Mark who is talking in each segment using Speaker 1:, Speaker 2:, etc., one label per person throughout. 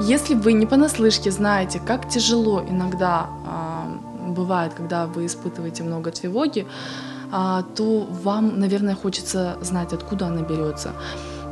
Speaker 1: Если вы не понаслышке знаете, как тяжело иногда бывает, когда вы испытываете много тревоги, то вам, наверное, хочется знать, откуда она берется.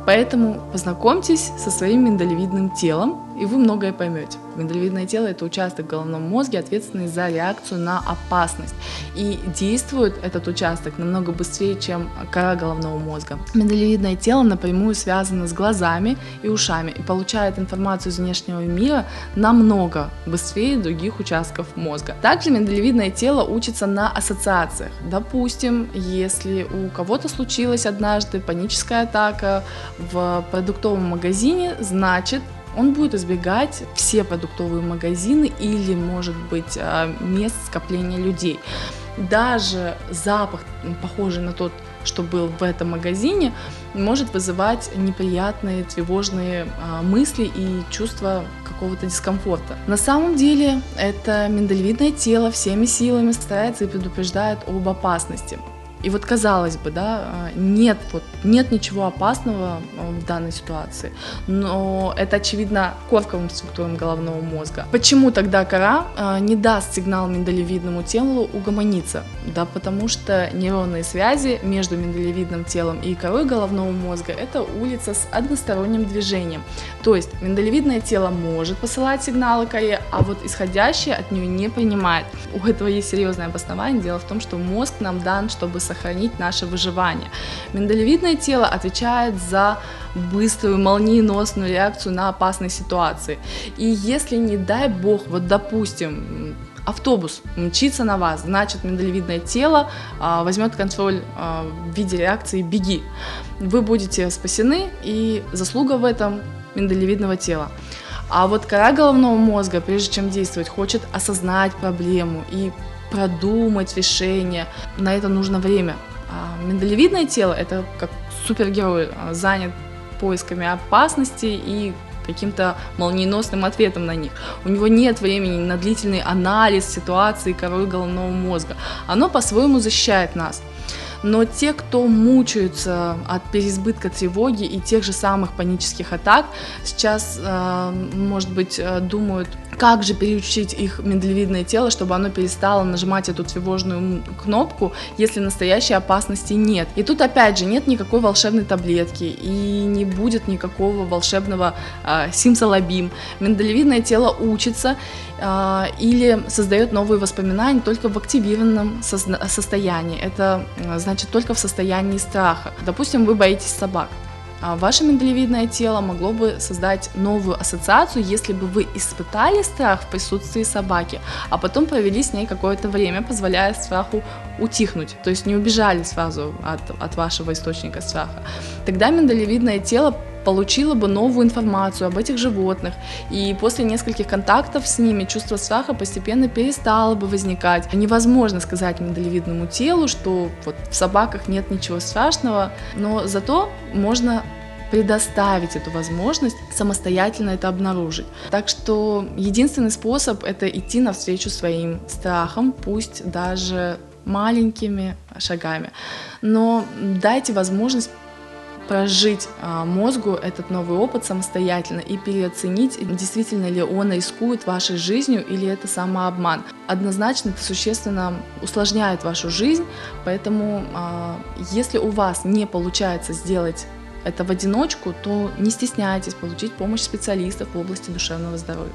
Speaker 1: Поэтому познакомьтесь со своим миндалевидным телом, и вы многое поймете. Миндалевидное тело – это участок в головном мозге, ответственный за реакцию на опасность. И действует этот участок намного быстрее, чем кора головного мозга. Миндалевидное тело напрямую связано с глазами и ушами и получает информацию из внешнего мира намного быстрее других участков мозга. Также миндалевидное тело учится на ассоциациях. Допустим, если у кого-то случилась однажды паническая атака в продуктовом магазине, значит, он будет избегать все продуктовые магазины или, может быть, мест скопления людей. Даже запах, похожий на тот, что был в этом магазине, может вызывать неприятные, тревожные мысли и чувство какого-то дискомфорта. На самом деле, это миндалевидное тело всеми силами старается и предупреждает об опасности. И вот казалось бы, да, нет ничего опасного в данной ситуации, но это очевидно корковым структурам головного мозга. Почему тогда кора не даст сигнал миндалевидному телу угомониться? Да потому что нейронные связи между миндалевидным телом и корой головного мозга – это улица с односторонним движением. То есть миндалевидное тело может посылать сигналы коре, а вот исходящие от нее не принимает. У этого есть серьезное обоснование. Дело в том, что мозг нам дан, чтобы сохранить наше выживание. Миндалевидное тело отвечает за быструю, молниеносную реакцию на опасные ситуации. И если, не дай бог, вот допустим, автобус мчится на вас, значит, миндалевидное тело возьмет контроль в виде реакции «беги». Вы будете спасены, и заслуга в этом миндалевидного тела. А вот кора головного мозга, прежде чем действовать, хочет осознать проблему и продумать решение. На это нужно время. А миндалевидное тело – это как супергерой, занят поисками опасностей и каким-то молниеносным ответом на них. У него нет времени на длительный анализ ситуации коры головного мозга. Оно по-своему защищает нас. Но те, кто мучаются от переизбытка тревоги и тех же самых панических атак, сейчас, может быть, думают, как же переучить их миндалевидное тело, чтобы оно перестало нажимать эту тревожную кнопку, если настоящей опасности нет. И тут опять же нет никакой волшебной таблетки и не будет никакого волшебного симсалабим. Миндалевидное тело учится или создает новые воспоминания только в активированном состоянии. Это значит только в состоянии страха. Допустим, вы боитесь собак. Ваше миндалевидное тело могло бы создать новую ассоциацию, если бы вы испытали страх в присутствии собаки, а потом провели с ней какое-то время, позволяя страху утихнуть, то есть не убежали сразу от вашего источника страха. Тогда миндалевидное тело получила бы новую информацию об этих животных, и после нескольких контактов с ними чувство страха постепенно перестало бы возникать. Невозможно сказать миндалевидному телу, что вот в собаках нет ничего страшного, но зато можно предоставить эту возможность самостоятельно это обнаружить. Так что единственный способ – это идти навстречу своим страхам, пусть даже маленькими шагами. Но дайте возможность прожить мозгу этот новый опыт самостоятельно и переоценить, действительно ли он рискует вашей жизнью или это самообман. Однозначно это существенно усложняет вашу жизнь, поэтому если у вас не получается сделать это в одиночку, то не стесняйтесь получить помощь специалистов в области душевного здоровья.